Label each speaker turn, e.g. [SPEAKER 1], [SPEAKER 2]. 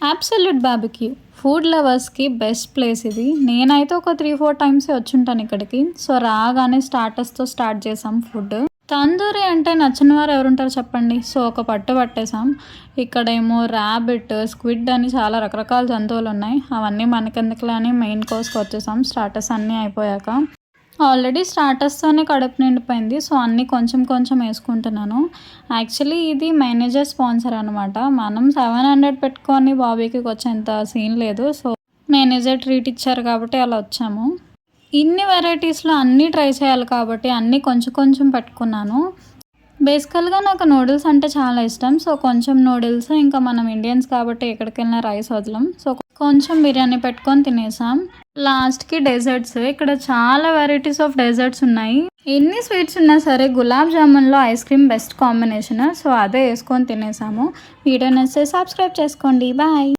[SPEAKER 1] Absolute barbecue. Food లవర్స్‌కి best place ఇది. నేనైతే ఒక 3, 4 టైమ్సే వచ్చుంటాను ఇక్కడికి. సో, రాగానే స్టార్టర్స్‌తో స్టార్ట్ చేసాం ఫుడ్. తందూరి అంటే నచ్చని వారు ఎవరుంటారు చెప్పండి. సో, ఒక పట్టు పట్టేసాం. ఇక్కడేమో రాబిట్, స్క్విడ్ అని చాలా రకరకాల జంతువులున్నాయి. అవన్నీ మనకెందుకులే అని మెయిన్ కోర్స్‌కొచ్చేసాం స్టార్టర్స్ అన్నీ అయిపోయాక. ఆల్రెడీ స్టార్టర్స్తోనే కడుపు నిండిపోయింది. సో, అన్నీ కొంచెం కొంచెం ఏసుకుంటున్నాను. యాక్చువల్లీ ఇది మేనేజర్ స్పాన్సర్ అనమాట. మనం 700 పెట్టుకొని బార్బిక్యూకొచ్చేంత సీన్ లేదు. సో, మేనేజర్ ట్రీట్ ఇచ్చారు కాబట్టి అలా వచ్చాము. ఇన్ని వెరైటీస్‌లో అన్నీ ట్రై చేయాలి కాబట్టి అన్నీ కొంచెం కొంచెం పెట్టుకున్నాను. బేసికల్‌గా నాకు నూడిల్స్ అంటే చాలా ఇష్టం. సో, కొంచెం నూడిల్స్ ఇంకా మనం ఇండియన్స్ కాబట్టి ఎక్కడికెళ్ళినా రైస్ వదలం. సో, కొంచెం బిర్యానీ పెట్టుకొని తినేసాం. లాస్ట్‌కి డెజర్ట్స్. ఇక్కడ చాలా వెరైటీస్ ఆఫ్ డెజర్ట్స్ ఉన్నాయి. ఎన్ని స్వీట్స్ ఉన్నా సరే గులాబ్ జామున్‌లో ice cream best combination. So, అదే యేసుకొని తినేసాము. వీడియో నచ్చితే సబ్స్క్రైబ్ చేసుకోండి. బాయ్.